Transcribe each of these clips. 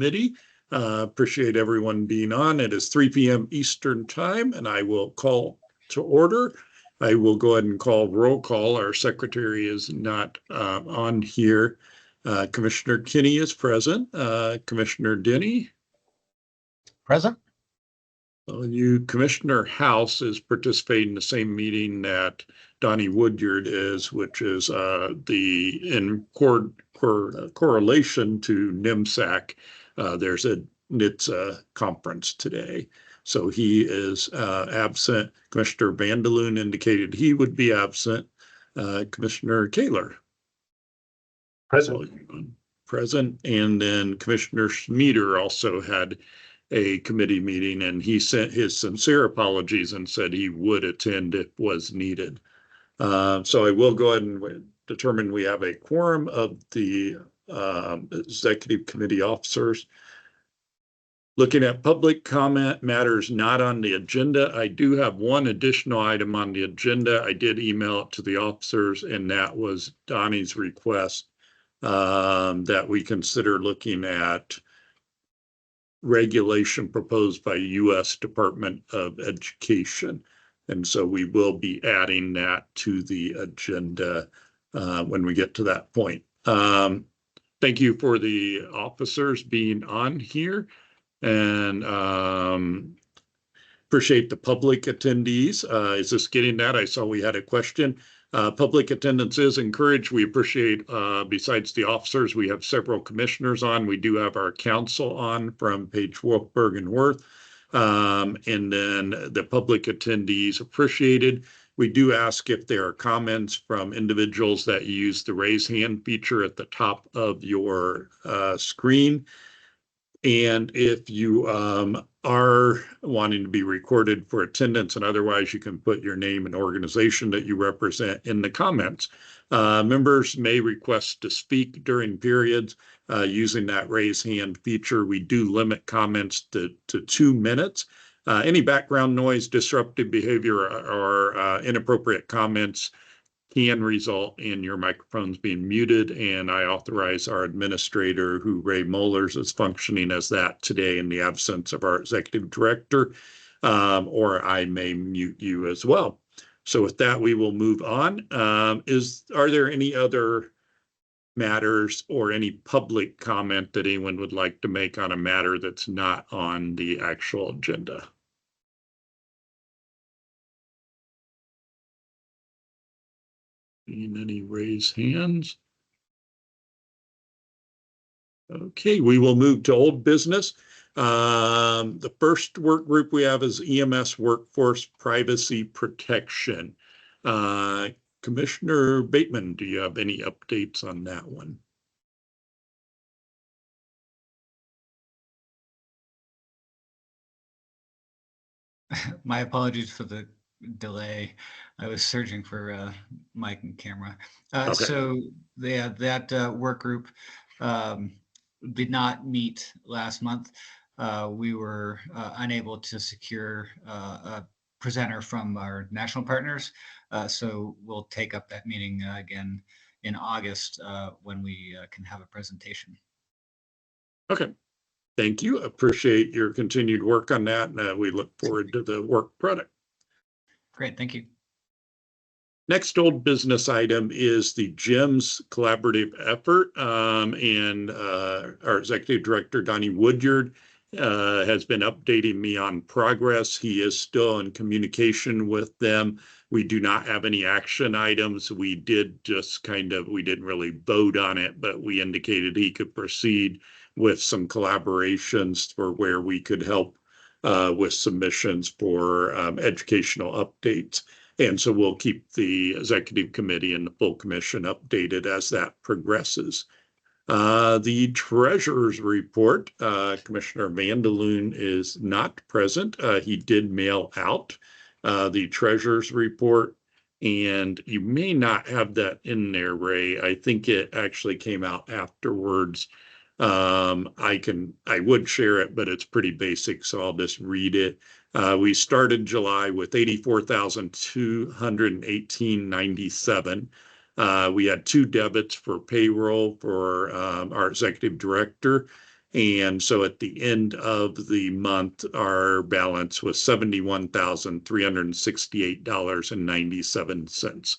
Committee. Appreciate everyone being on. It is 3 p.m. Eastern Time, and I will call to order. I will go ahead and call roll call. Our secretary is not on here. Commissioner Kinney is present. Commissioner Denny? Present. Commissioner House is participating in the same meeting that Donnie Woodyard is, which is in correlation to NIMSAC. There's a NHTSA conference today. So he is absent. Commissioner Vandeloon indicated he would be absent. Commissioner Taylor? Present. Present. And then Commissioner Schmieder also had a committee meeting, and he sent his sincere apologies and said he would attend if was needed. So I will go ahead and determine we have a quorum of the executive committee officers. Looking at public comment matters not on the agenda, I do have one additional item on the agenda. I did email it to the officers, and that was Donnie's request that we consider looking at regulation proposed by U.S. Department of Education. And so we will be adding that to the agenda when we get to that point. Thank you for the officers being on here, and appreciate the public attendees. Is this getting that? I saw we had a question. Public attendance is encouraged. We appreciate, besides the officers, we have several commissioners on. We do have our council on from Page, Wolfberg, and Worth. And then the public attendees appreciated. We do ask if there are comments from individuals that use the raise hand feature at the top of your screen. And if you are wanting to be recorded for attendance and otherwise, you can put your name and organization that you represent in the comments. Members may request to speak during periods using that raise hand feature. We do limit comments to 2 minutes. Any background noise, disruptive behavior, or inappropriate comments can result in your microphones being muted, and I authorize our administrator, who Ray Mollers is functioning as that today in the absence of our executive director, or I may mute you as well. So with that, we will move on. Are there any other matters or any public comment that anyone would like to make on a matter that's not on the actual agenda? Any raise hands? Okay, we will move to old business. The first work group we have is EMS Workforce Privacy Protection. Commissioner Bateman, do you have any updates on that one? My apologies for the delay. I was searching for mic and camera. Okay. So that work group did not meet last month. We were unable to secure a presenter from our national partners. So we'll take up that meeting again in August when we can have a presentation. Okay. Thank you. Appreciate your continued work on that. And we look forward to the work product. Great, thank you. Next old business item is the GEMS collaborative effort, and our executive director, Donnie Woodyard, has been updating me on progress. He is still in communication with them. We do not have any action items. We did just we didn't really vote on it, but we indicated he could proceed with some collaborations for where we could help with submissions for educational updates. And so we'll keep the executive committee and the full commission updated as that progresses. The treasurer's report, Commissioner Vandeloon is not present. He did mail out the treasurer's report, and you may not have that in there, Ray. I think it actually came out afterwards. I would share it, but it's pretty basic, so I'll just read it. We started July with $84,218.97. We had 2 debits for payroll for our executive director, And so at the end of the month, our balance was $71,368.97.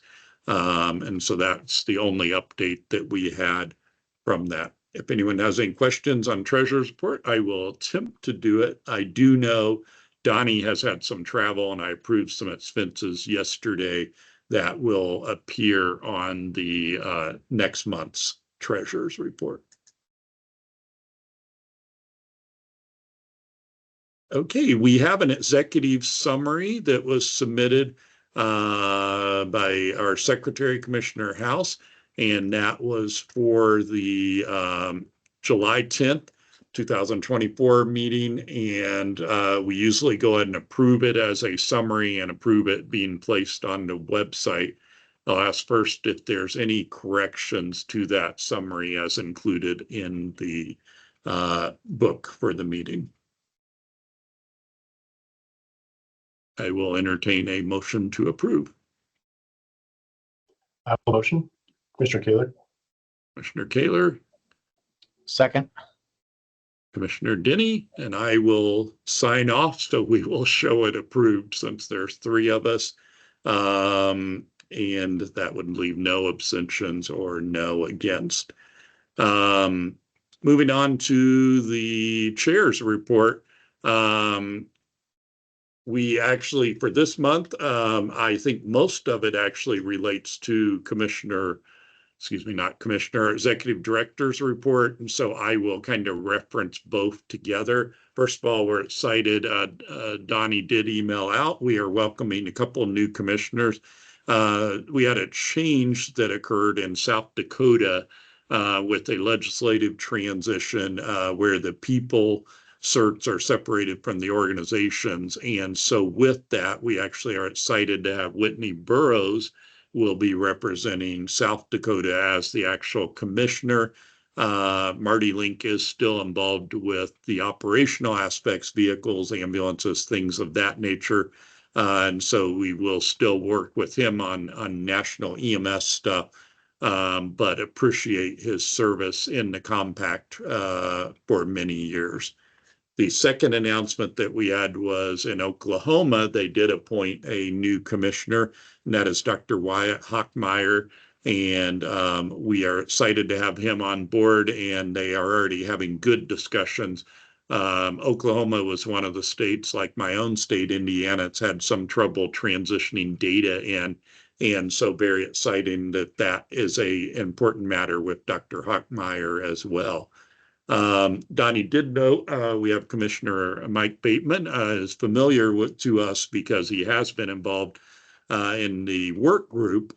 And so that's the only update that we had from that. If anyone has any questions on treasurer's report, I will attempt to do it. I do know Donnie has had some travel and I approved some expenses yesterday that will appear on the next month's treasurer's report. Okay, we have an executive summary that was submitted by our Secretary, Commissioner House, and that was for the July 10th, 2024 meeting. And we usually go ahead and approve it as a summary and approve it being placed on the website. I'll ask first if there's any corrections to that summary as included in the book for the meeting. I will entertain a motion to approve. I have a motion. Commissioner Kaler. Commissioner Kaler, Second. Commissioner Denny, and I will sign off, so we will show it approved since there's three of us. And that would leave no abstentions or no against. Moving on to the chair's report. We actually, for this month, I think most of it actually relates to executive director's report. And so I will kind of reference both together. First of all, we're excited. Donnie did email out. We are welcoming a couple of new commissioners. We had a change that occurred in South Dakota with a legislative transition where the people certs are separated from the organizations. And so with that, we actually are excited to have Whitney Burroughs will be representing South Dakota as the actual commissioner. Marty Link is still involved with the operational aspects, vehicles, ambulances, things of that nature. And so we will still work with him on national EMS stuff, but appreciate his service in the compact for many years. The second announcement that we had was in Oklahoma, they did appoint a new commissioner, and that is Dr. Wyatt Hockmeyer. And we are excited to have him on board, and they are already having good discussions. Oklahoma was one of the states, like my own state, Indiana, it's had some trouble transitioning data in. And so very exciting that that is an important matter with Dr. Hockmeyer as well. Donnie did note we have Commissioner Mike Bateman is familiar to us because he has been involved in the work group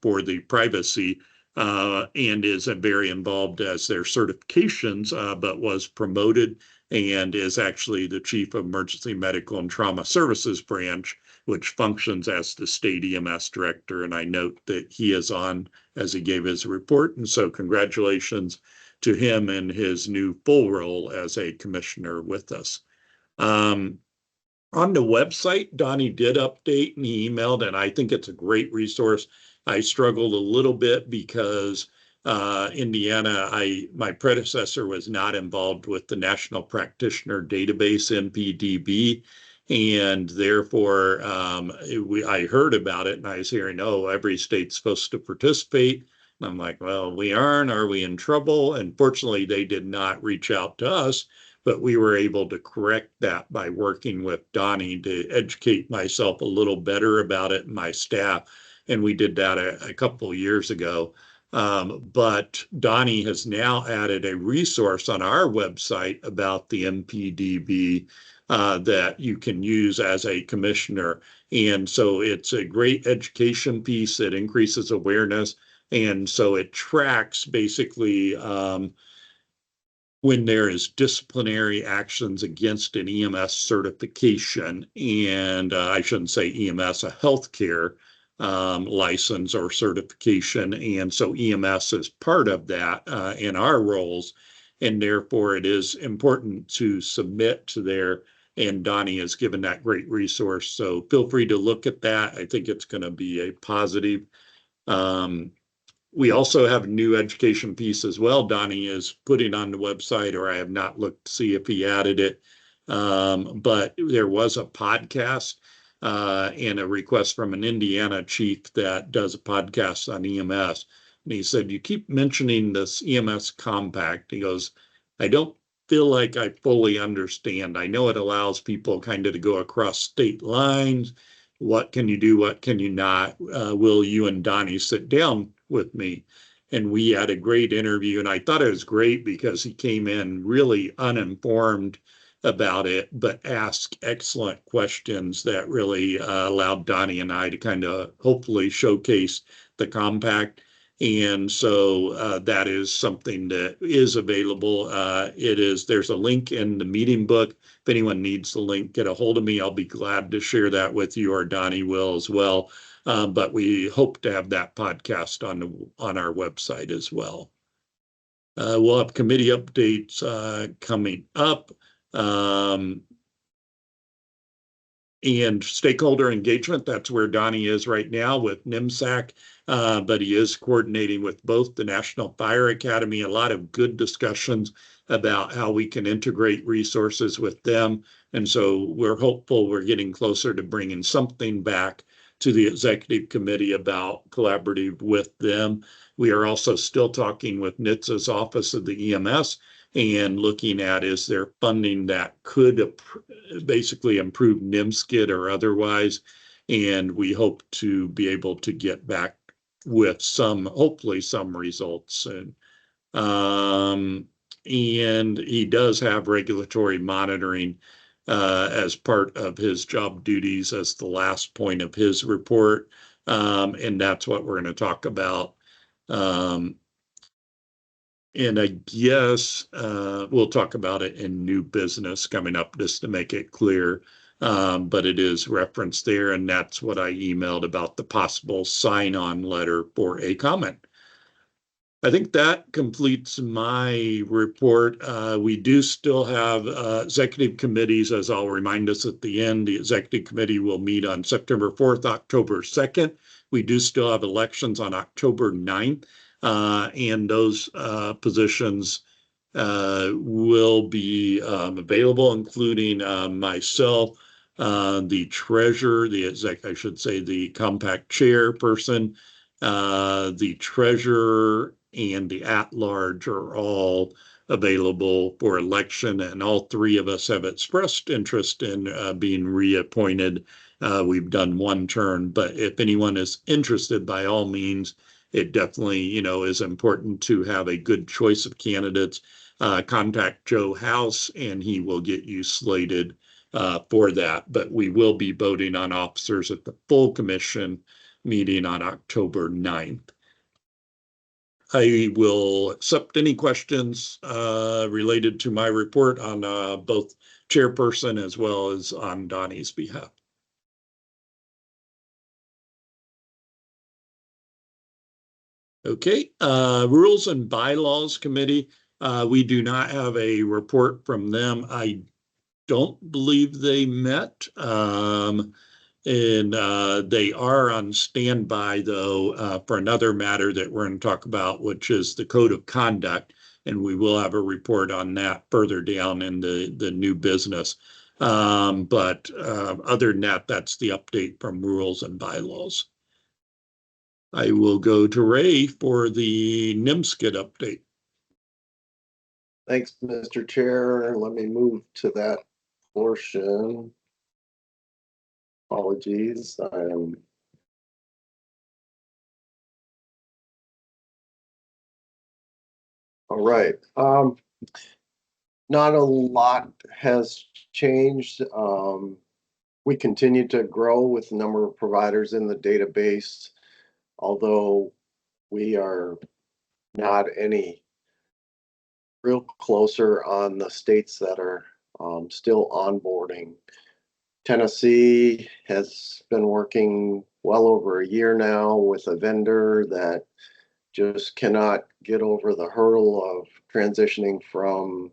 for the privacy and is very involved as their certifications, but was promoted and is actually the Chief of Emergency Medical and Trauma Services branch, which functions as the state EMS director. And I note that he is on as he gave his report. And so congratulations to him in his new full role as a commissioner with us. On the website, Donnie did update and he emailed, and I think it's a great resource. I struggled a little bit because Indiana, my predecessor was not involved with the National Practitioner Database, NPDB, and therefore I heard about it and I was hearing, oh, every state's supposed to participate. I'm like, well, we aren't. Are we in trouble? And fortunately, they did not reach out to us, but we were able to correct that by working with Donnie to educate myself a little better about it and my staff. And we did that a couple of years ago. But Donnie has now added a resource on our website about the MPDB that you can use as a commissioner. And so it's a great education piece that increases awareness. And so it tracks basically when there is disciplinary actions against an EMS certification, and I shouldn't say EMS, a healthcare license or certification. And so EMS is part of that in our roles. And therefore it is important to submit to there. And Donnie has given that great resource. So feel free to look at that. I think it's going to be a positive. We also have a new education piece as well. Donnie is putting on the website, or I have not looked to see if he added it. But there was a podcast and a request from an Indiana chief that does a podcast on EMS. And he said, you keep mentioning this EMS compact. He goes, I don't feel like I fully understand. I know it allows people kind of to go across state lines. What can you do? What can you not? Will you and Donnie sit down with me? And we had a great interview. And I thought it was great because he came in really uninformed about it, but asked excellent questions that really allowed Donnie and I to kind of hopefully showcase the compact. And so that is something that is available. There's a link in the meeting book. If anyone needs the link, get a hold of me. I'll be glad to share that with you, or Donnie will as well. But we hope to have that podcast on our website as well. We'll have committee updates coming up. And stakeholder engagement, that's where Donnie is right now with NIMSAC, but he is coordinating with both the National Fire Academy, a lot of good discussions about how we can integrate resources with them. And so we're hopeful we're getting closer to bringing something back to the executive committee about collaborative with them. We are also still talking with NHTSA's Office of the EMS and looking at, is there funding that could basically improve NIMSKID or otherwise. And we hope to be able to get back with hopefully some results soon. And he does have regulatory monitoring as part of his job duties as the last point of his report. And that's what we're going to talk about. And I guess we'll talk about it in new business coming up just to make it clear. But it is referenced there, and that's what I emailed about the possible sign-on letter for a comment. I think that completes my report. We do still have executive committees, as I'll remind us at the end. The executive committee will meet on September 4th, October 2nd. We do still have elections on October 9th. And those positions will be available, including myself, the treasurer, I should say the compact chairperson, the treasurer, and the at-large are all available for election, and all three of us have expressed interest in being reappointed. We've done one term, but if anyone is interested, by all means, it definitely, is important to have a good choice of candidates. Contact Joe House, and he will get you slated for that. But we will be voting on officers at the full commission meeting on October 9th. I will accept any questions related to my report on both chairperson as well as on Donnie's behalf. Okay, Rules and Bylaws Committee. We do not have a report from them. I don't believe they met. And they are on standby, though, for another matter that we're going to talk about, which is the Code of Conduct. And we will have a report on that further down in the new business. But other than that, that's the update from Rules and Bylaws. I will go to Ray for the NIMSKID update. Thanks, Mr. Chair. Let me move to that portion. Apologies. All right. Not a lot has changed. We continue to grow with the number of providers in the database, although we are not any real closer on the states that are still onboarding. Tennessee has been working well over a year now with a vendor that just cannot get over the hurdle of transitioning from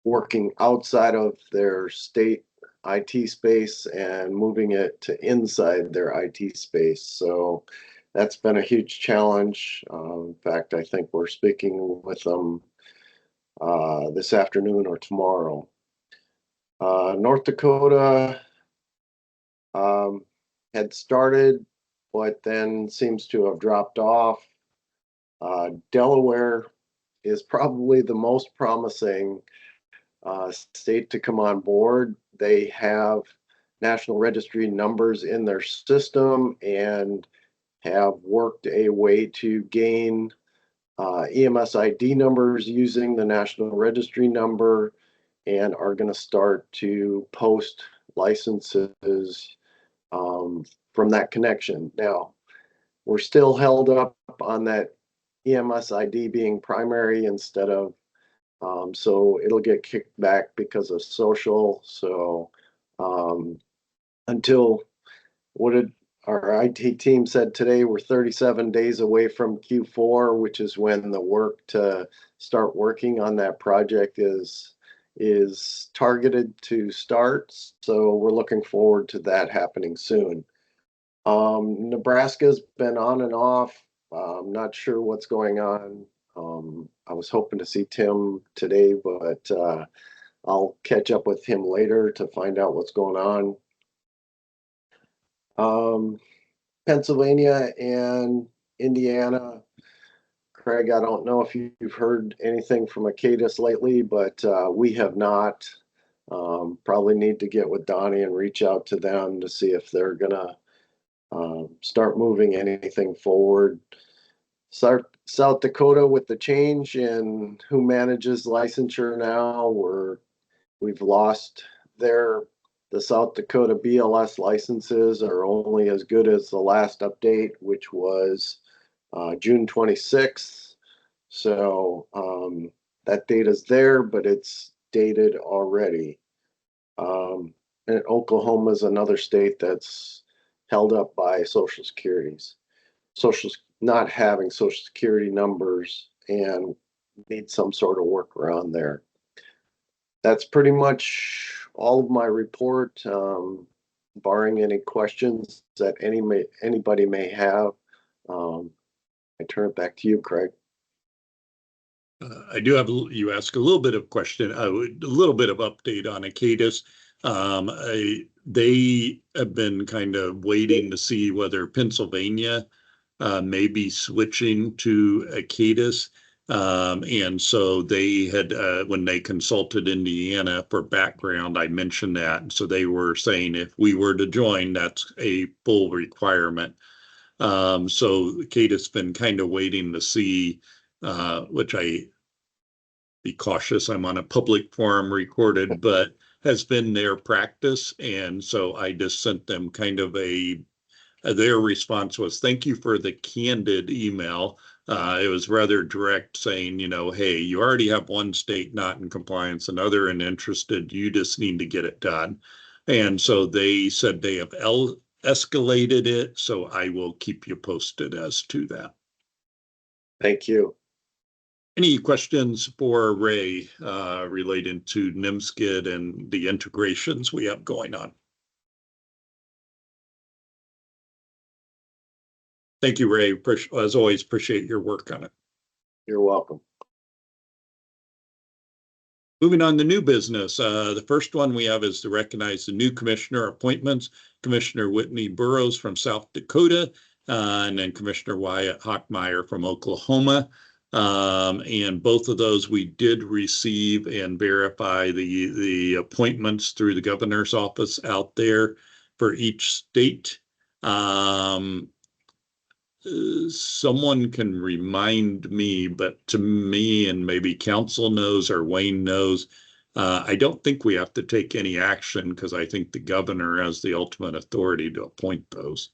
working outside of their state IT space and moving it to inside their IT space. So that's been a huge challenge. In fact, I think we're speaking with them this afternoon or tomorrow. North Dakota had started, but then seems to have dropped off. Delaware is probably the most promising state to come on board. They have National Registry numbers in their system and have worked a way to gain EMS ID numbers using the National Registry number, and are going to start to post licenses from that connection. Now, we're still held up on that EMS ID being primary instead of, so it'll get kicked back because of social. So until, what did our IT team said today, we're 37 days away from Q4, which is when the work to start working on that project is targeted to start. So we're looking forward to that happening soon. Nebraska's been on and off. I'm not sure what's going on. I was hoping to see Tim today, but I'll catch up with him later to find out what's going on. Pennsylvania and Indiana. Craig, I don't know if you've heard anything from Acatus lately, but we have not. Probably need to get with Donnie and reach out to them to see if they're gonna start moving anything forward. South Dakota, with the change in who manages licensure now, we've lost the South Dakota BLS licenses are only as good as the last update, which was June 26th. So that data's there, but it's dated already. And Oklahoma is another state that's held up by Social Security's. Not having Social Security numbers and need some sort of workaround there. That's pretty much all of my report, barring any questions that anybody may have. I turn it back to you, Craig. I do have, you ask a little bit of question, a little bit of update on Acatus. They have been kind of waiting to see whether Pennsylvania may be switching to Acatus. And so they had, when they consulted Indiana for background, I mentioned that. And so they were saying if we were to join, that's a full requirement. So Acatus been kind of waiting to see, which I be cautious, I'm on a public forum recorded, but has been their practice. And so I just sent them kind of their response was, thank you for the candid email. It was rather direct, saying, hey, you already have one state not in compliance, another uninterested, you just need to get it done. And so they said they have escalated it, so I will keep you posted as to that. Thank you. Any questions for Ray related to NIMSKID and the integrations we have going on? Thank you, Ray. As always, appreciate your work on it. You're welcome. Moving on to new business. The first one we have is to recognize the new commissioner appointments. Commissioner Whitney Burrows from South Dakota, and then Commissioner Wyatt Hockmeyer from Oklahoma. And both of those we did receive and verify the appointments through the governor's office out there for each state. Someone can remind me, but to me, and maybe council knows or Wayne knows, I don't think we have to take any action because I think the governor has the ultimate authority to appoint those.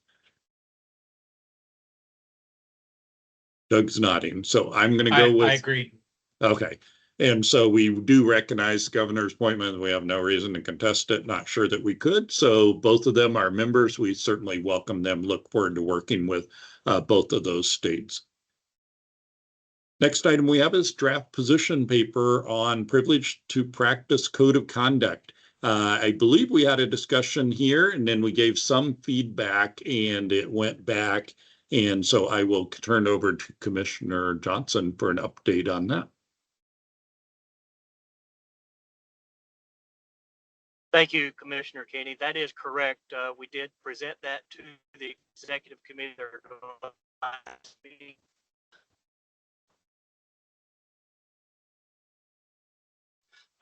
Doug's nodding, so I'm going to go with. I agree. Okay. And so we do recognize the governor's appointment. We have no reason to contest it. Not sure that we could. So both of them are members. We certainly welcome them. Look forward to working with both of those states. Next item we have is draft position paper on privilege to practice code of conduct. I believe we had a discussion here and then we gave some feedback and it went back And so I will turn over to Commissioner Johnson for an update on that. Thank you, Commissioner Kenny. That is correct. We did present that to the executive committee last meeting.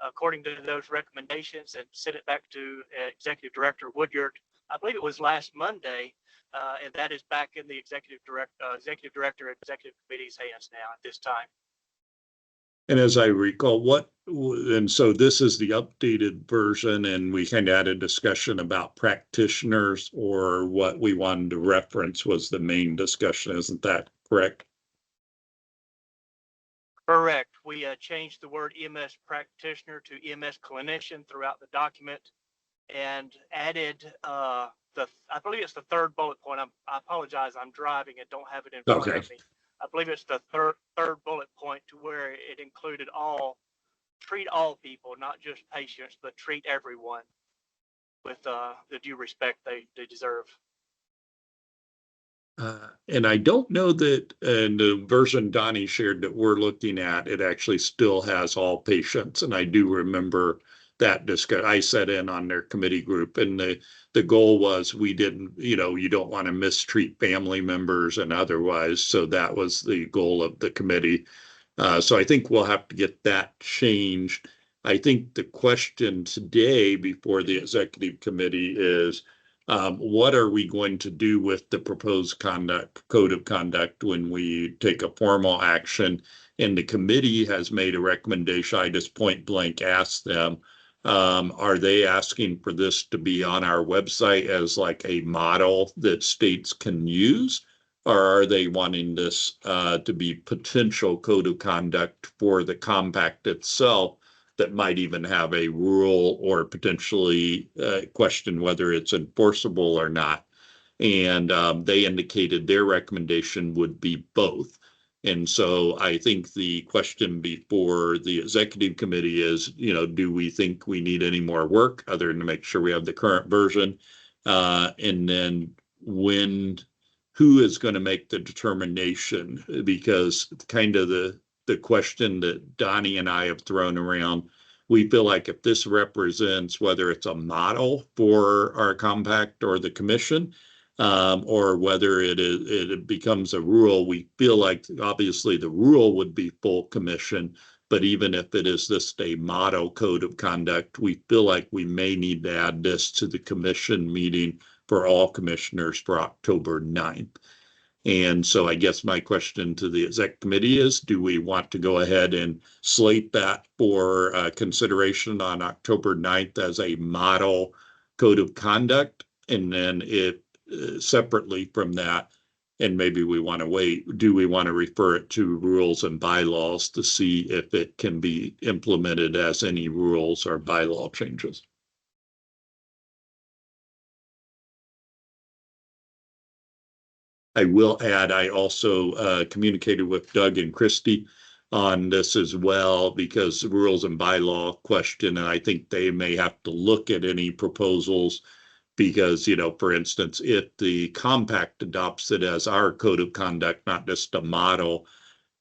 According to those recommendations, and sent it back to Executive Director Woodyard. I believe it was last Monday, and that is back in the Executive Director and Executive Committee's hands now at this time. And as I recall, and so this is the updated version, and we kind of had a discussion about practitioners, or what we wanted to reference was the main discussion. Isn't that correct? Correct. We changed the word EMS practitioner to EMS clinician throughout the document, and added I believe it's the third bullet point. I apologize. I'm driving and don't have it in front of me. I believe it's the third bullet point, to where it included treat all people, not just patients, but treat everyone with the due respect they deserve. And I don't know that in the version Donnie shared that we're looking at, it actually still has all patients. And I do remember that discussion. I sat in on their committee group, and the goal was we didn't, you don't want to mistreat family members and otherwise. So that was the goal of the committee. So I think we'll have to get that changed. I think the question today before the executive committee is, what are we going to do with the proposed code of conduct when we take a formal action? And the committee has made a recommendation. I just point blank asked them, are they asking for this to be on our website as like a model that states can use? Or are they wanting this to be potential code of conduct for the compact itself that might even have a rule, or potentially question whether it's enforceable or not? And they indicated their recommendation would be both. And so I think the question before the executive committee is, do we think we need any more work other than to make sure we have the current version? And then who is going to make the determination? Because kind of the question that Donnie and I have thrown around, we feel like if this represents whether it's a model for our compact or the commission, or whether it becomes a rule, we feel like obviously the rule would be full commission. But even if it is this a model code of conduct, we feel like we may need to add this to the commission meeting for all commissioners for October 9th. And so I guess my question to the exec committee is, do we want to go ahead and slate that for consideration on October 9th as a model code of conduct? And then separately from that, and maybe we want to wait, do we want to refer it to rules and bylaws to see if it can be implemented as any rules or bylaw changes? I will add, I also communicated with Doug and Christy on this as well, because the rules and bylaw question, and I think they may have to look at any proposals because, for instance, if the compact adopts it as our code of conduct, not just a model,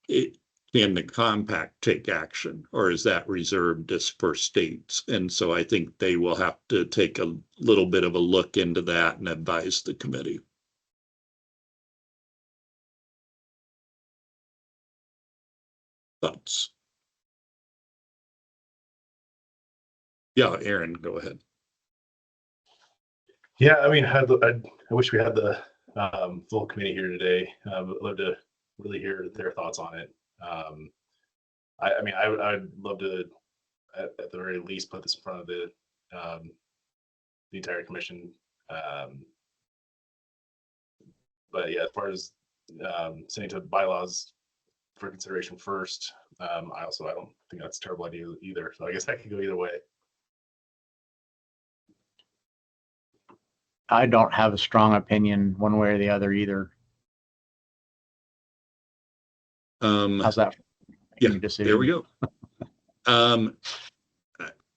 can the compact take action, or is that reserved just for states? And so I think they will have to take a little bit of a look into that and advise the committee. Thoughts? Yeah, Aaron, go ahead. Yeah, I mean, I wish we had the full committee here today. I'd love to really hear their thoughts on it. I'd love to, at the very least, put this in front of the entire commission. But yeah, as far as sending to bylaws for consideration first, I don't think that's a terrible idea either. So I guess that could go either way. I don't have a strong opinion one way or the other either. How's that? Yeah, there we go.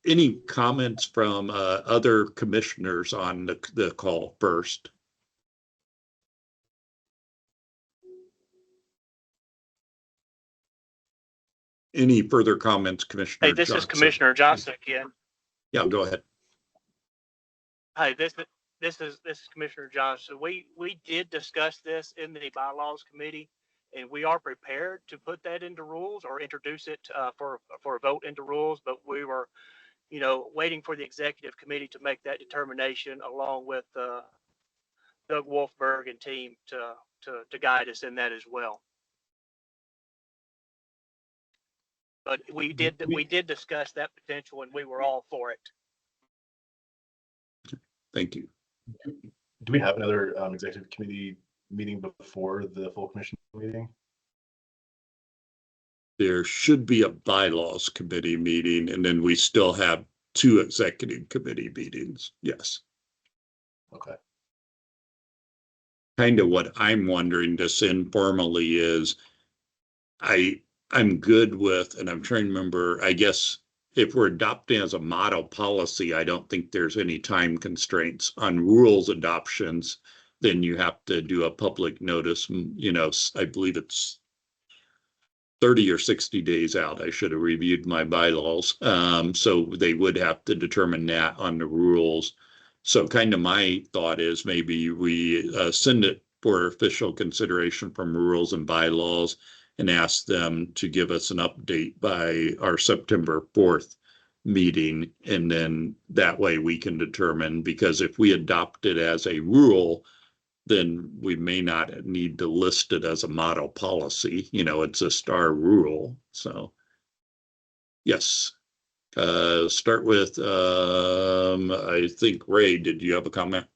Any comments from other commissioners on the call first? Any further comments, Commissioner Hey, this is Johnson? Commissioner Johnson again. Yeah, go ahead. Hi, this is Commissioner Johnson. We did discuss this in the bylaws committee, and we are prepared to put that into rules or introduce it for a vote into rules. But we were, waiting for the executive committee to make that determination, along with Doug Wolfberg and team to guide us in that as well. But we did discuss that potential, and we were all for it. Thank you. Do we have another executive committee meeting before the full commission meeting? There should be a bylaws committee meeting, and then we still have 2 executive committee meetings. Yes. Okay. Kind of what I'm wondering just informally is I'm good with, and I'm trying to remember, I guess if we're adopting as a model policy, I don't think there's any time constraints on rules adoptions. Then you have to do a public notice, I believe it's 30 or 60 days out. I should have reviewed my bylaws. So they would have to determine that on the rules. So kind of my thought is maybe we send it for official consideration from rules and bylaws and ask them to give us an update by our September 4th meeting. And then that way we can determine, because if we adopt it as a rule, then we may not need to list it as a model policy. It's a star rule. So yes, start with, I think, Ray, did you have a comment?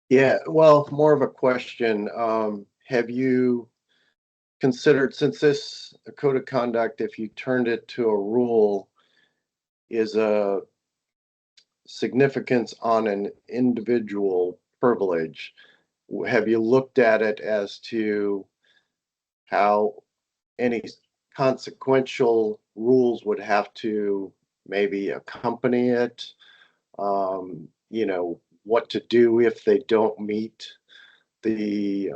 Yeah, well, more of a question. Have you considered, since this code of conduct, if you turned it to a rule, is a significance on an individual privilege, have you looked at it as to how any consequential rules would have to maybe accompany it? What to do if they don't meet the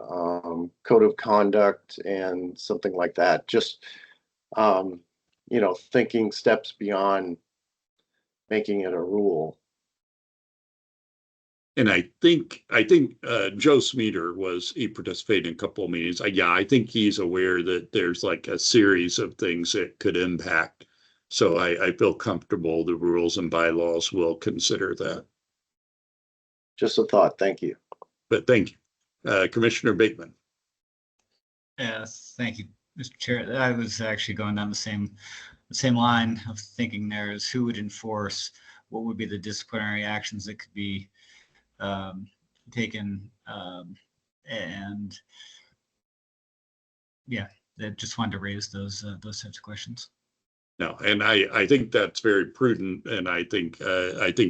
code of conduct and something like that. Just thinking steps beyond making it a rule. And I think Joe Smeater he participated in a couple of meetings. I think he's aware that there's like a series of things that could impact. So I feel comfortable the rules and bylaws will consider that. Just a thought. Thank you. But thank you. Commissioner Bateman. Yes, thank you, Mr. Chair. I was actually going down the same line of thinking. There is who would enforce, what would be the disciplinary actions that could be taken, and yeah, I just wanted to raise those types of questions. No, and I think that's very prudent, and I think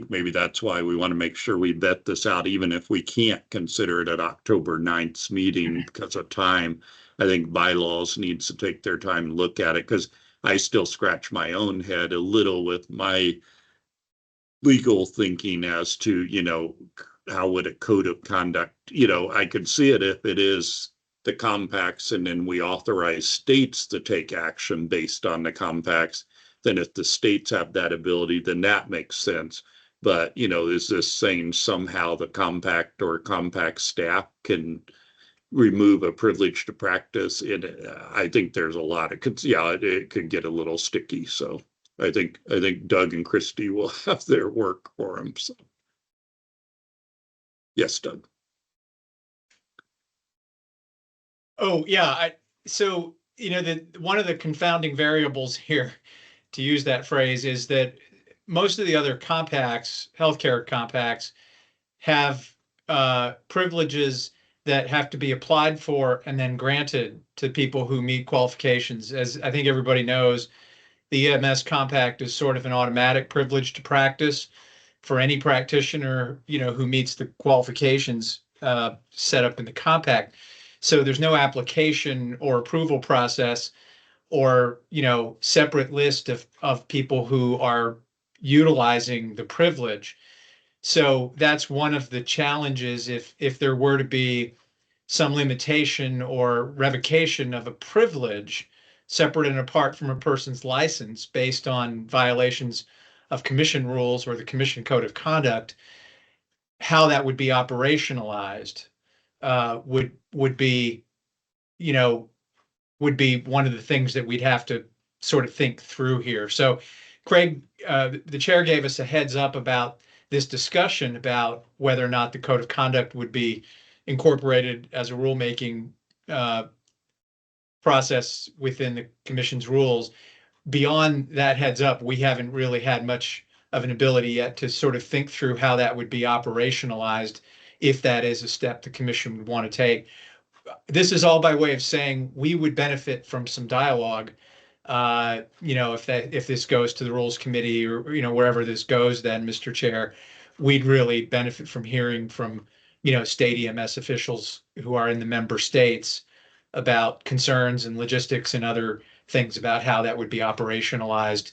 maybe that's why we want to make sure we vet this out, even if we can't consider it at October 9th's meeting because of time. I think bylaws needs to take their time and look at it, because I still scratch my own head a little with my legal thinking as to, how would a code of conduct, I could see it if it is the compacts and then we authorize states to take action based on the compacts. Then if the states have that ability, then that makes sense. But, is this saying somehow the compact or compact staff can remove a privilege to practice? I think there's a lot of, it could get a little sticky. So I think Doug and Christy will have their work for them. So yes, Doug. Oh, yeah. So, one of the confounding variables here, to use that phrase, is that most of the other compacts, healthcare compacts, have privileges that have to be applied for and then granted to people who meet qualifications. As I think everybody knows, the EMS compact is sort of an automatic privilege to practice for any practitioner, who meets the qualifications set up in the compact. So there's no application or approval process or, separate list of people who are utilizing the privilege. So that's one of the challenges if there were to be some limitation or revocation of a privilege separate and apart from a person's license based on violations of commission rules or the commission code of conduct, how that would be operationalized would be, you know, would be one of the things that we'd have to sort of think through here. So Craig, the chair gave us a heads up about this discussion about whether or not the code of conduct would be incorporated as a rulemaking process within the commission's rules. Beyond that heads up, we haven't really had much of an ability yet to sort of think through how that would be operationalized if that is a step the commission would want to take. This is all by way of saying we would benefit from some dialogue. If this goes to the Rules Committee or, wherever this goes, then, Mr. Chair, we'd really benefit from hearing from, state EMS officials who are in the member states about concerns and logistics and other things about how that would be operationalized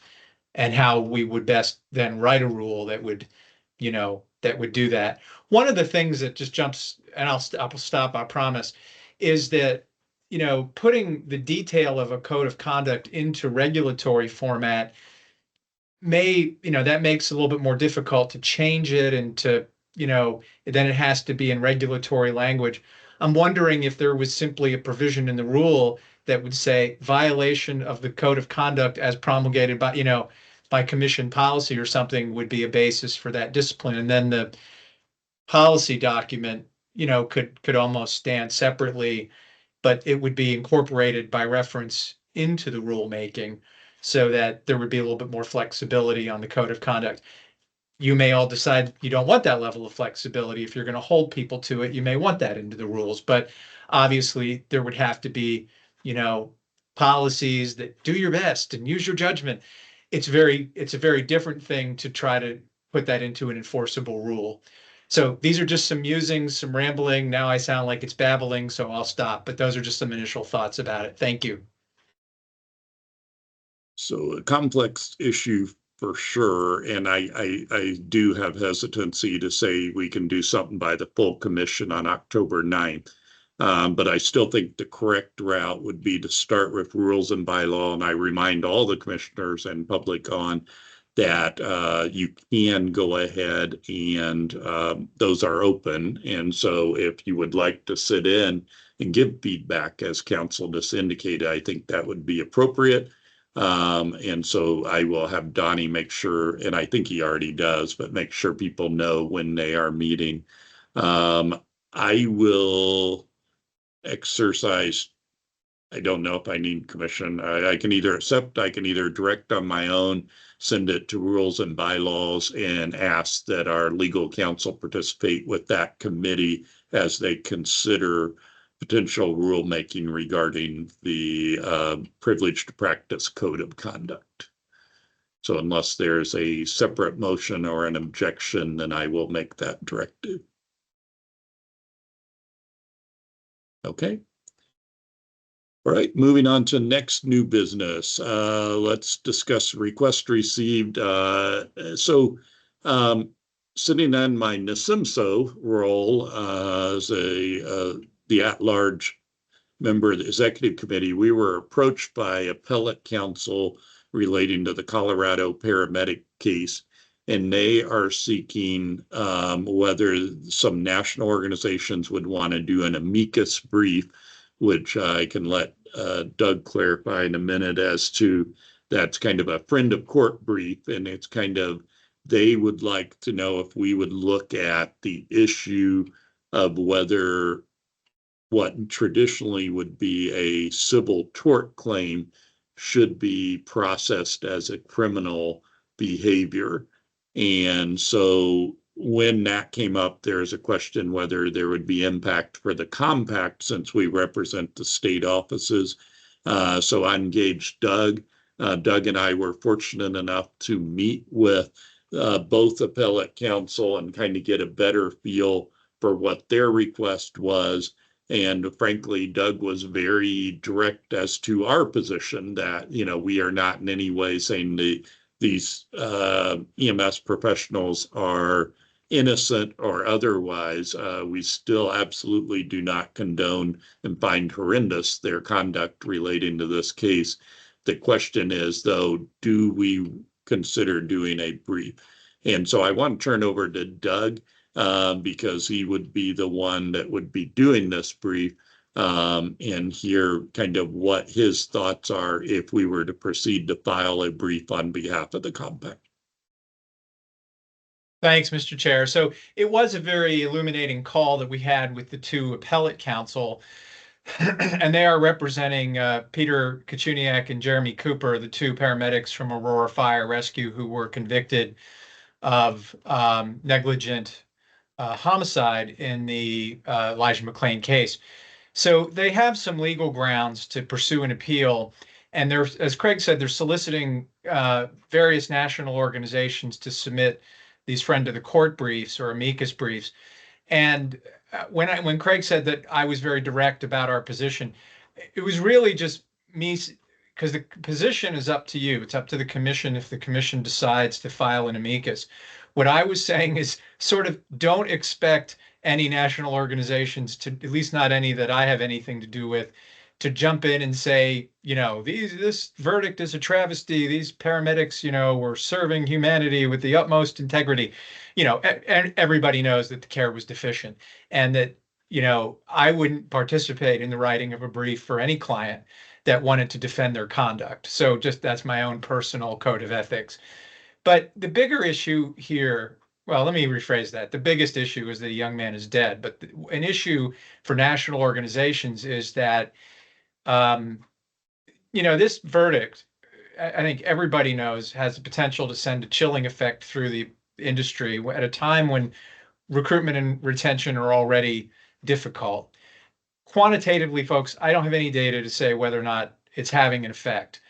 and how we would best then write a rule that would, that would do that. One of the things that just jumps, and I'll stop, I promise, is that, putting the detail of a code of conduct into regulatory format that makes it a little bit more difficult to change it and to, then it has to be in regulatory language. I'm wondering if there was simply a provision in the rule that would say violation of the code of conduct as promulgated by, by commission policy or something would be a basis for that discipline. And then the policy document, could almost stand separately, but it would be incorporated by reference into the rulemaking so that there would be a little bit more flexibility on the code of conduct. You may all decide you don't want that level of flexibility. If you're going to hold people to it, you may want that into the rules, but obviously there would have to be, policies that do your best and use your judgment. It's a very different thing to try to put that into an enforceable rule. So these are just some musings, some rambling. Now I sound like it's babbling, so I'll stop. But those are just some initial thoughts about it. Thank you. So a complex issue for sure. And I do have hesitancy to say we can do something by the full commission on October 9th. But I still think the correct route would be to start with rules and bylaw. And I remind all the commissioners and public on that you can go ahead and those are open. And so if you would like to sit in and give feedback as council just indicated, I think that would be appropriate. And so I will have Donnie make sure, and I think he already does, but make sure people know when they are meeting. I will exercise, I don't know if I need commission. I can either accept, I can either direct on my own, send it to rules and bylaws and ask that our legal counsel participate with that committee as they consider potential rulemaking regarding the privilege to practice code of conduct. So unless there's a separate motion or an objection, then I will make that directive. Okay. All right, moving on to next new business. Let's discuss request received. Sitting on my NSIMSO role as the at-large member of the executive committee, we were approached by appellate counsel relating to the Colorado paramedic case, and they are seeking whether some national organizations would want to do an amicus brief, which I can let Doug clarify in a minute as to. That's kind of a friend of court brief, and it's kind of, they would like to know if we would look at the issue of whether what traditionally would be a civil tort claim should be processed as a criminal behavior. And so when that came up, there's a question whether there would be impact for the compact since we represent the state offices. So I engaged Doug. Doug and I were fortunate enough to meet with both appellate counsel and kind of get a better feel for what their request was. And frankly, Doug was very direct as to our position that, we are not in any way saying these EMS professionals are innocent or otherwise, we still absolutely do not condone and find horrendous their conduct relating to this case. The question is, though, do we consider doing a brief? And so I want to turn over to Doug because he would be the one that would be doing this brief and hear kind of what his thoughts are if we were to proceed to file a brief on behalf of the compact. Thanks, Mr. Chair. So it was a very illuminating call that we had with the two appellate counsel, and they are representing Peter Kachuniak and Jeremy Cooper, the two paramedics from Aurora Fire Rescue who were convicted of negligent homicide in the Elijah McClain case. So they have some legal grounds to pursue an appeal. And they're, as Craig said, they're soliciting various national organizations to submit these friend of the court briefs or amicus briefs. And when Craig said that I was very direct about our position, it was really just me, because the position is up to you. It's up to the commission if the commission decides to file an amicus. What I was saying is sort of don't expect any national organizations, to at least not any that I have anything to do with, to jump in and say, you know, this verdict is a travesty. These paramedics, you know, were serving humanity with the utmost integrity. You know, and everybody knows that the care was deficient, and that, you know, I wouldn't participate in the writing of a brief for any client that wanted to defend their conduct. So just that's my own personal code of ethics. But the bigger issue here, well, let me rephrase that. The biggest issue is that a young man is dead. But an issue for national organizations is that, you know, this verdict, I think everybody knows, has the potential to send a chilling effect through the industry at a time when recruitment and retention are already difficult. Quantitatively, folks, I don't have any data to say whether or not it's having an effect.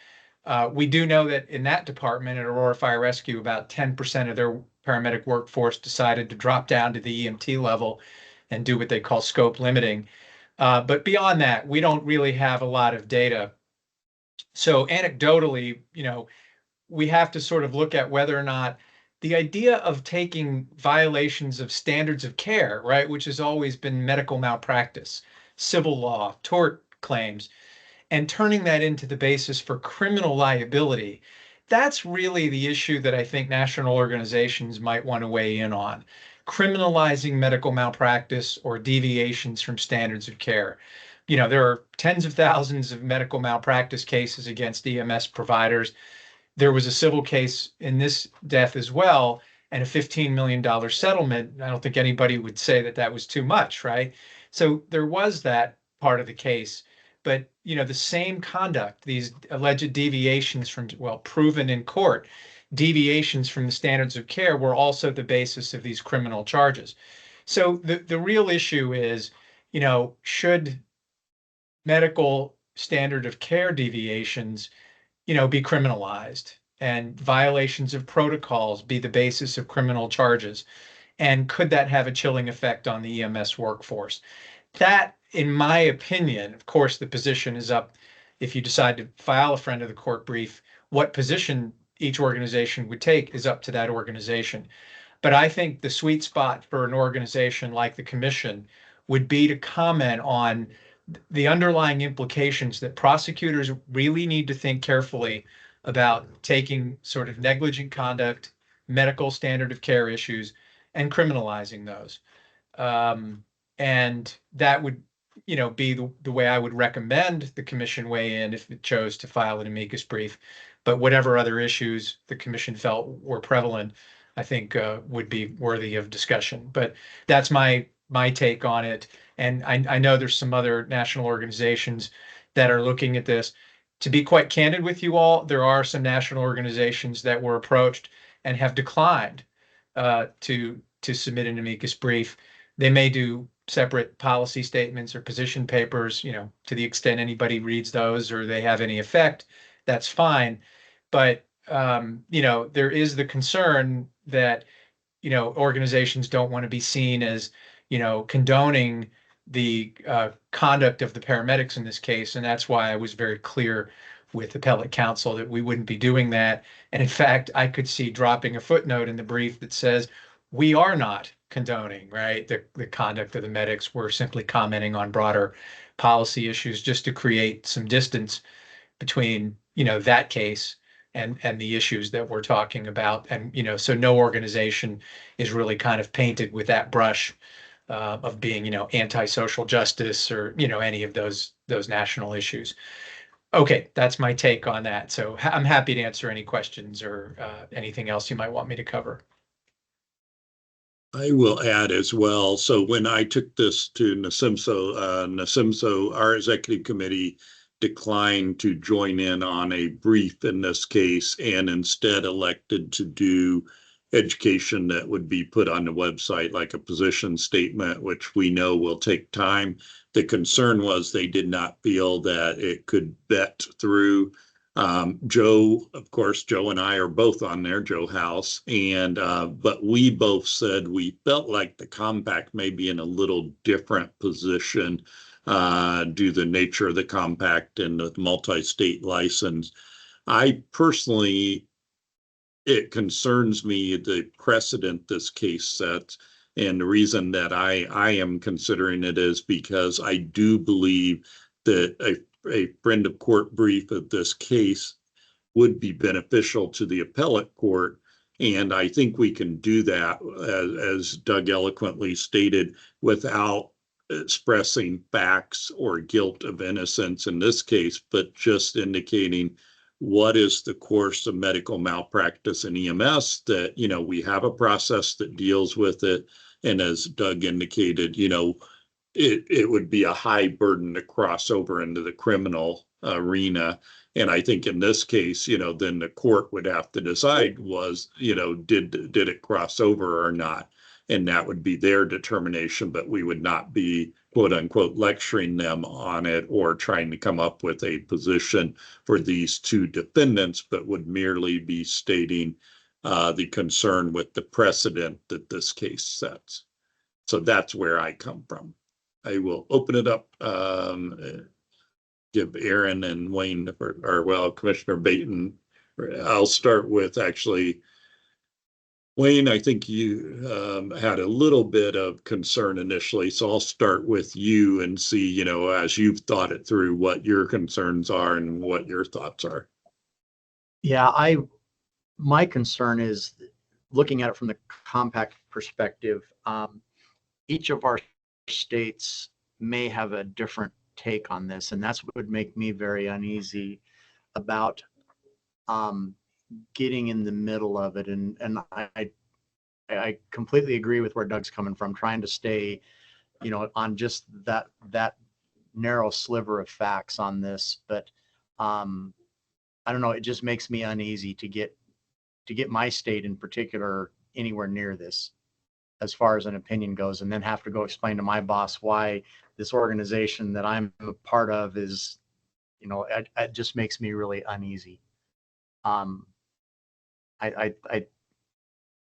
We do know that in that department at Aurora Fire Rescue, about 10% of their paramedic workforce decided to drop down to the EMT level and do what they call scope limiting. But beyond that, we don't really have a lot of data. So anecdotally, you know, we have to sort of look at whether or not the idea of taking violations of standards of care, right, which has always been medical malpractice, civil law, tort claims, and turning that into the basis for criminal liability, that's really the issue that I think national organizations might want to weigh in on. Criminalizing medical malpractice or deviations from standards of care. You know, there are tens of thousands of medical malpractice cases against EMS providers. There was a civil case in this death as well, and a $15 million settlement. I don't think anybody would say that that was too much, right? So there was that part of the case. But, you know, the same conduct, these alleged deviations from, well, proven in court, deviations from the standards of care were also the basis of these criminal charges. So the real issue is, you know, should medical standard of care deviations, you know, be criminalized, and violations of protocols be the basis of criminal charges? And could that have a chilling effect on the EMS workforce? That, in my opinion, of course, the position is up if you decide to file a friend of the court brief. What position each organization would take is up to that organization. But I think the sweet spot for an organization like the commission would be to comment on the underlying implications that prosecutors really need to think carefully about taking sort of negligent conduct, medical standard of care issues, and criminalizing those. And that would, you know, be the way I would recommend the commission weigh in if it chose to file an amicus brief. But whatever other issues the commission felt were prevalent, I think would be worthy of discussion. But that's my take on it. And I know there's some other national organizations that are looking at this. To be quite candid with you all, there are some national organizations that were approached and have declined to submit an amicus brief. They may do separate policy statements or position papers, you know, to the extent anybody reads those or they have any effect, that's fine. But, you know, there is the concern that, you know, organizations don't want to be seen as, you know, condoning the conduct of the paramedics in this case. And that's why I was very clear with appellate counsel that we wouldn't be doing that. And in fact, I could see dropping a footnote in the brief that says, we are not condoning, right, the conduct of the medics. We're simply commenting on broader policy issues just to create some distance between, that case and the issues that we're talking about. And, so no organization is really kind of painted with that brush of being, anti-social justice or, any of those national issues. Okay, that's my take on that. So I'm happy to answer any questions or anything else you might want me to cover. I will add as well. So when I took this to NASIMSO, our executive committee declined to join in on a brief in this case and instead elected to do education that would be put on the website, like a position statement, which we know will take time. The concern was they did not feel that it could vet through. Joe, of course, Joe and I are both on there, Joe House, and but we both said we felt like the compact may be in a little different position due to the nature of the compact and the multi-state license. I personally, it concerns me the precedent this case sets. And the reason that I am considering it is because I do believe that a friend of court brief of this case would be beneficial to the appellate court. And I think we can do that, as Doug eloquently stated, without expressing facts or guilt of innocence in this case, but just indicating what is the course of medical malpractice in EMS, that, we have a process that deals with it. And as Doug indicated, it would be a high burden to cross over into the criminal arena. And I think in this case, then the court would have to decide was, did it cross over or not? And that would be their determination, but we would not be, quote unquote, lecturing them on it or trying to come up with a position for these two defendants, but would merely be stating the concern with the precedent that this case sets. So that's where I come from. I will open it up, give Aaron and Wayne, Commissioner Baton. I'll start with actually, Wayne, I think you had a little bit of concern initially, so I'll start with you and see, as you've thought it through, what your concerns are and what your thoughts are. Yeah, my concern is looking at it from the compact perspective. Each of our states may have a different take on this, and that's what would make me very uneasy about getting in the middle of it. And I completely agree with where Doug's coming from, trying to stay, on just that narrow sliver of facts on this. But I don't know, it just makes me uneasy to get my state in particular anywhere near this as far as an opinion goes, and then have to go explain to my boss why this organization that I'm a part of is, it just makes me really uneasy. I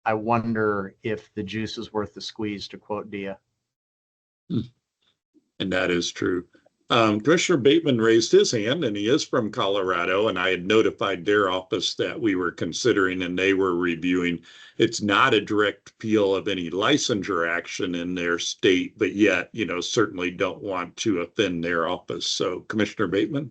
wonder if the juice is worth the squeeze, to quote Dia. And that is true. Commissioner Bateman raised his hand, and he is from Colorado, and I had notified their office that we were considering and they were reviewing. It's not a direct appeal of any licensure action in their state, but yet, certainly don't want to offend their office. So Commissioner Bateman?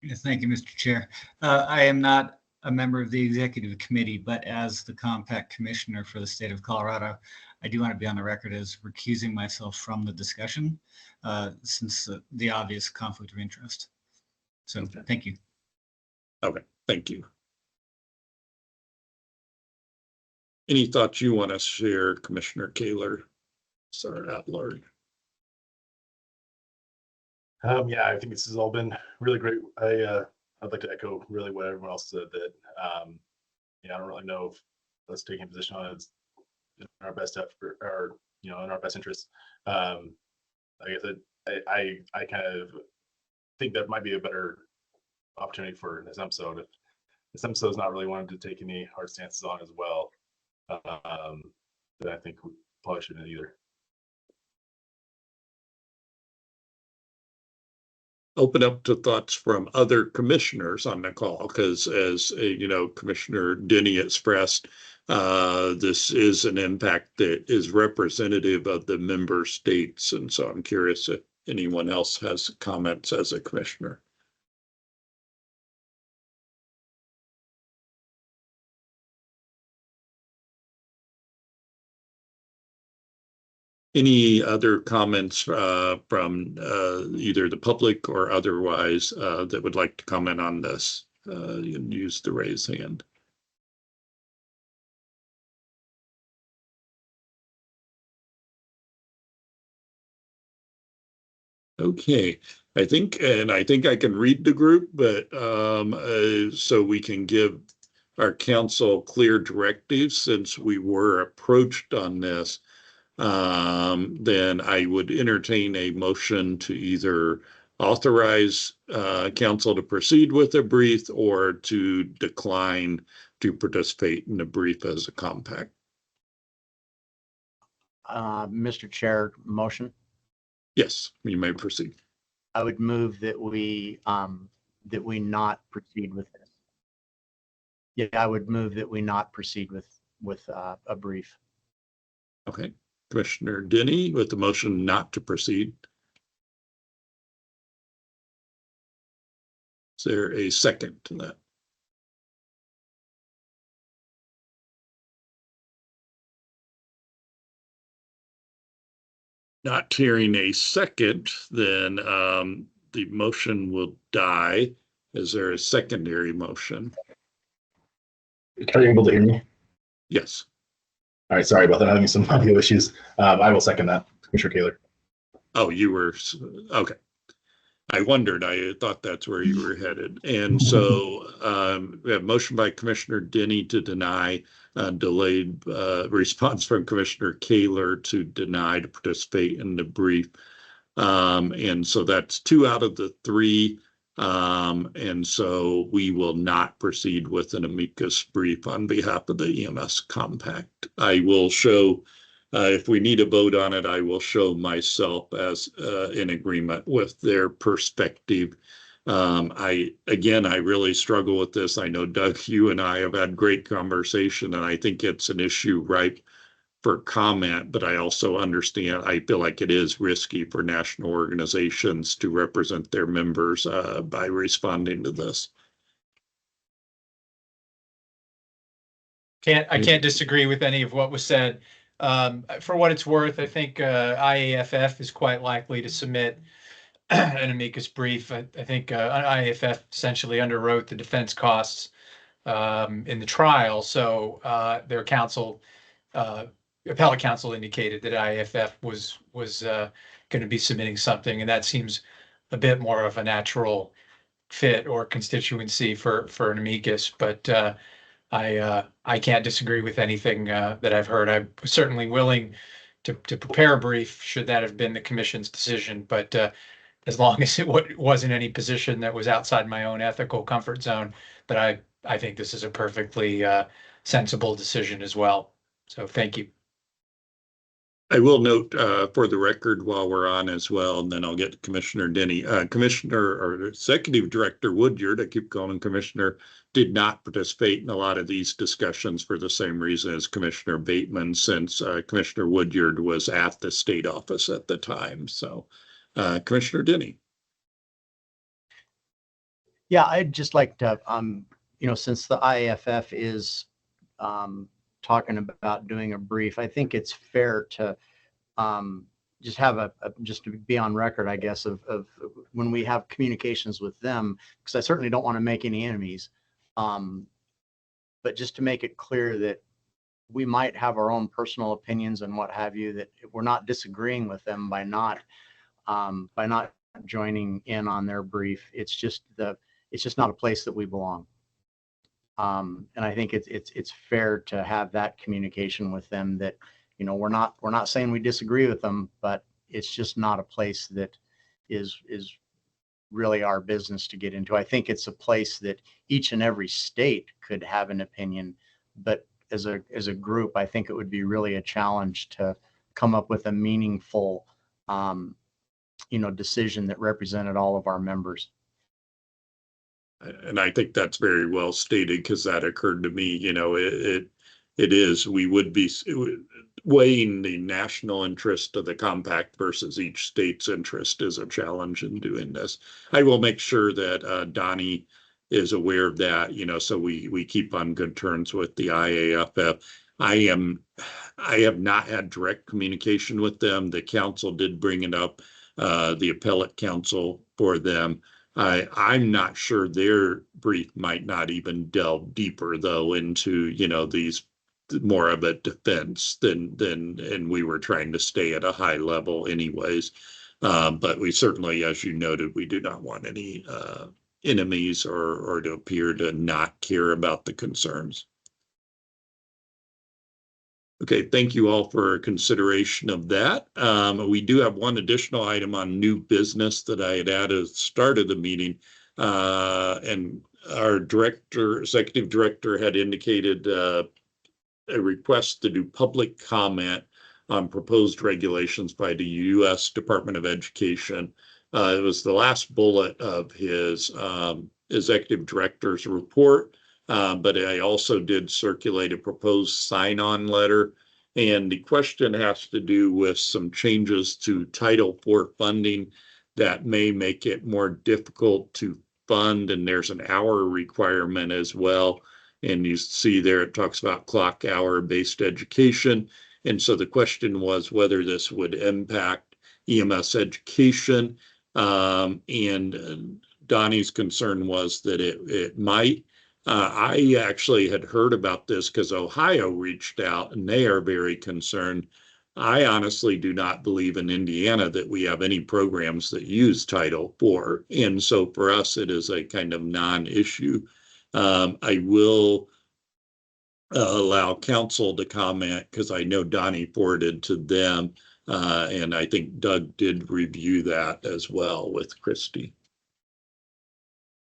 Yes, thank you, Mr. Chair. I am not a member of the executive committee, but as the compact commissioner for the state of Colorado, I do want to be on the record as recusing myself from the discussion since the obvious conflict of interest. So okay. Thank you. Okay, thank you. Any thoughts you want to share, Commissioner Kaler? Sorry, at large. Yeah, I think this has all been really great. I'd like to echo really what everyone else said, that I don't really know if us taking a position on it is in our best effort or in our best interest. Like I said, I kind of think that might be a better opportunity for NASIMSO. NASIMSO is not really wanting to take any hard stances on as well. That I think we probably shouldn't either. open up to thoughts from other commissioners on the call, because as Commissioner Denny expressed, this is an impact that is representative of the member states. And so I'm curious if anyone else has comments as a commissioner. Any other comments from either the public or otherwise that would like to comment on this? You can use the raise hand. Okay, I think I can read the group, but so we can give our council clear directives since we were approached on this. Then I would entertain a motion to either authorize council to proceed with a brief or to decline to participate in the brief as a compact. Mr. Chair, motion. Yes, you may proceed. I would move that we not proceed with this. Yeah, I would move that we not proceed with a brief. Okay, Commissioner Denny with the motion not to proceed. Is there a second to that? Not hearing a second, then the motion will die. Is there a secondary motion? Are you able to hear me? Yes. All right, sorry about that. I'm having some audio issues. I will second that, Commissioner Kaler. Oh, you were, okay. I wondered, I thought that's where you were headed. And so we have motion by Commissioner Denny to deny, delayed response from Commissioner Kaler to deny to participate in the brief. And so that's 2 out of the 3. And so we will not proceed with an amicus brief on behalf of the EMS compact. I will show, if we need a vote on it, I will show myself as in agreement with their perspective. I really struggle with this. I know, Doug, you and I have had great conversation, and I think it's an issue ripe for comment, but I also understand, I feel like it is risky for national organizations to represent their members by responding to this. I can't disagree with any of what was said. For what it's worth, I think IAFF is quite likely to submit an amicus brief. I think IAFF essentially underwrote the defense costs in the trial. So their counsel, appellate counsel, indicated that IAFF was going to be submitting something, and that seems a bit more of a natural fit or constituency for an amicus. But I can't disagree with anything that I've heard. I'm certainly willing to prepare a brief should that have been the commission's decision. But as long as it wasn't any position that was outside my own ethical comfort zone, that I think this is a perfectly sensible decision as well. So thank you. I will note for the record while we're on as well, and then I'll get to Commissioner Denny. Commissioner or Executive Director Woodyard, I keep calling him Commissioner, did not participate in a lot of these discussions for the same reason as Commissioner Bateman, since Commissioner Woodyard was at the state office at the time. So Commissioner Denny. Yeah, I'd just like to, since the IAFF is talking about doing a brief, I think it's fair to just have just to be on record, I guess, of when we have communications with them, because I certainly don't want to make any enemies, but just to make it clear that we might have our own personal opinions and what have you, that we're not disagreeing with them by not joining in on their brief. It's just not a place that we belong. And I think it's fair to have that communication with them that, we're not saying we disagree with them, but it's just not a place that is really our business to get into. I think it's a place that each and every state could have an opinion, but as a group, I think it would be really a challenge to come up with a meaningful decision that represented all of our members. And I think that's very well stated, because that occurred to me, it is, we would be weighing the national interest of the compact versus each state's interest is a challenge in doing this. I will make sure that Donnie is aware of that, so we keep on good terms with the IAFF. I have not had direct communication with them. The council did bring it up, the appellate council for them. I'm not sure their brief might not even delve deeper though into, these more of a defense than, and we were trying to stay at a high level anyways. But we certainly, as you noted, we do not want any enemies or to appear to not care about the concerns. Okay, thank you all for consideration of that. We do have one additional item on new business that I had added at the start of the meeting. And our executive director had indicated a request to do public comment on proposed regulations by the U.S. Department of Education. It was the last bullet of his executive director's report. But I also did circulate a proposed sign-on letter. And the question has to do with some changes to Title IV funding that may make it more difficult to fund. And there's an hour requirement as well. And you see there, it talks about clock hour based education. And so the question was whether this would impact EMS education. And Donnie's concern was that it might. I actually had heard about this because Ohio reached out and they are very concerned. I honestly do not believe in Indiana that we have any programs that use Title IV. And so for us, it is a kind of non-issue. I will allow council to comment because I know Donnie forwarded to them. And I think Doug did review that as well with Christy.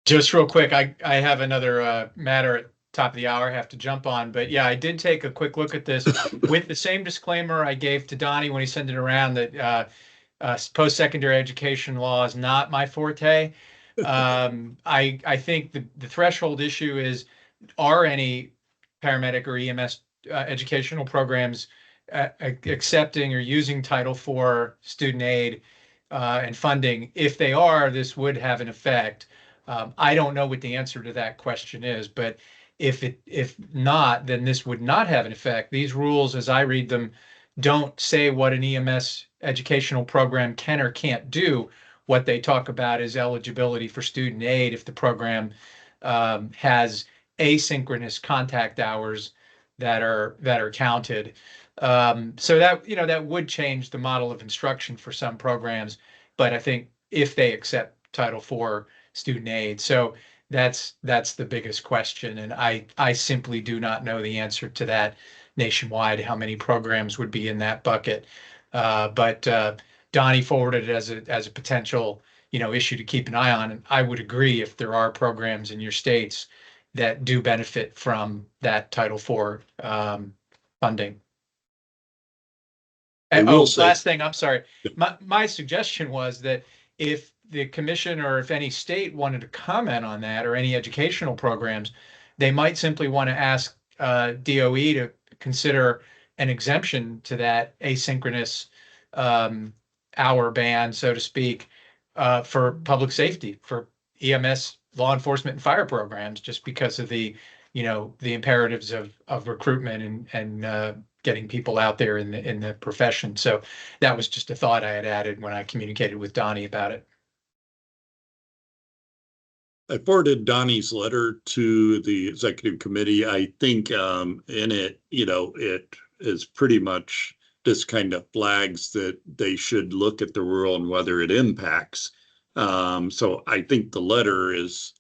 Just real quick, I have another matter at top of the hour I have to jump on, but yeah, I did take a quick look at this with the same disclaimer I gave to Donnie when he sent it around that post-secondary education law is not my forte. I think the threshold issue is, are any paramedic or EMS educational programs accepting or using Title IV student aid and funding? If they are, this would have an effect. I don't know what the answer to that question is, but if not, then this would not have an effect. These rules, as I read them, don't say what an EMS educational program can or can't do. What they talk about is eligibility for student aid if the program has asynchronous contact hours that are counted. So that that would change the model of instruction for some programs, but I think if they accept Title IV student aid. So that's the biggest question. And I simply do not know the answer to that nationwide, how many programs would be in that bucket. But Donnie forwarded it as a potential, issue to keep an eye on. And I would agree if there are programs in your states that do benefit from that Title IV funding. And last thing, I'm sorry. My suggestion was that if the commission or if any state wanted to comment on that or any educational programs, they might simply want to ask DOE to consider an exemption to that asynchronous hour ban, so to speak, for public safety, for EMS, law enforcement, and fire programs, just because of the imperatives of recruitment and getting people out there in the profession. So that was just a thought I had added when I communicated with Donnie about it. I forwarded Donnie's letter to the executive committee. I think in it, it is pretty much this kind of flags that they should look at the rule and whether it impacts. So I think the letter is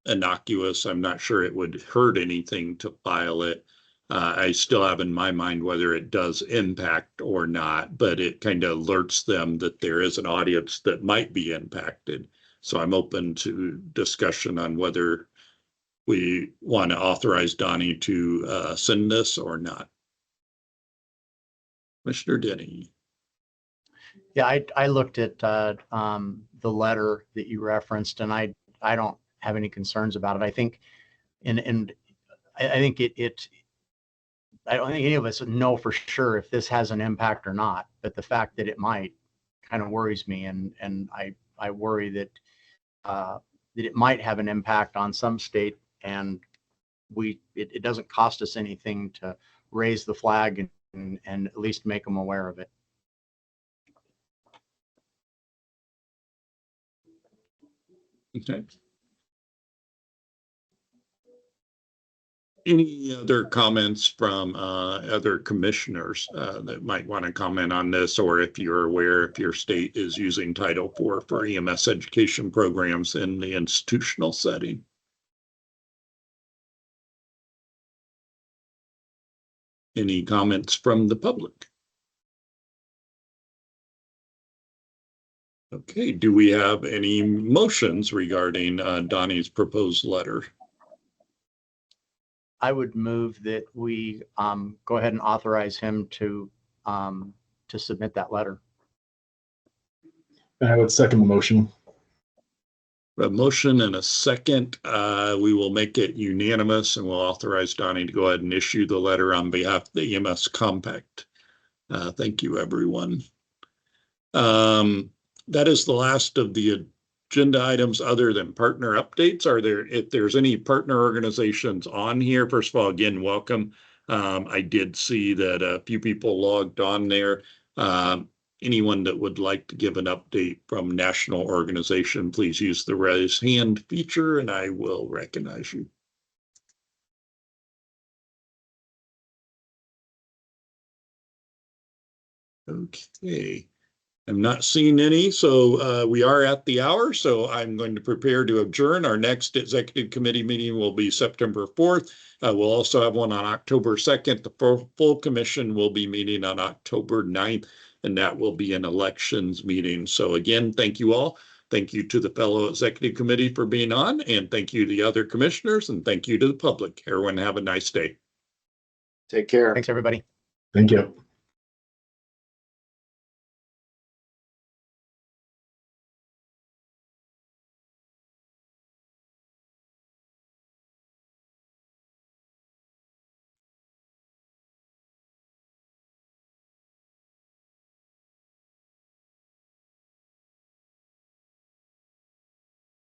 innocuous. I'm not sure it would hurt anything to file it. I still have in my mind whether it does impact or not, but it kind of alerts them that there is an audience that might be impacted. So I'm open to discussion on whether we want to authorize Donnie to send this or not. Commissioner Denny. Yeah, I looked at the letter that you referenced, and I don't have any concerns about it. I think, and I think I don't think any of us know for sure if this has an impact or not, but the fact that it might kind of worries me, and I worry that that it might have an impact on some state, and it doesn't cost us anything to raise the flag and at least make them aware of it. Okay. Any other comments from other commissioners that might want to comment on this, or if you're aware if your state is using Title IV for EMS education programs in the institutional setting? Any comments from the public? Okay, do we have any motions regarding Donnie's proposed letter? I would move that we go ahead and authorize him to submit that letter. I would second the motion. A motion and a second. We will make it unanimous and we'll authorize Donnie to go ahead and issue the letter on behalf of the EMS Compact. Thank you, everyone. That is the last of the agenda items other than partner updates. If there's any partner organizations on here, first of all, again, welcome. I did see that a few people logged on there. Anyone that would like to give an update from national organization, please use the raise hand feature and I will recognize you. Okay. I'm not seeing any, so we are at the hour, so I'm going to prepare to adjourn. Our next executive committee meeting will be September 4th. We'll also have one on October 2nd. The full commission will be meeting on October 9th, and that will be an elections meeting. So again, thank you all. Thank you to the fellow executive committee for being on, and thank you to the other commissioners, and thank you to the public. Everyone have a nice day. Take care. Thanks, everybody. Thank you.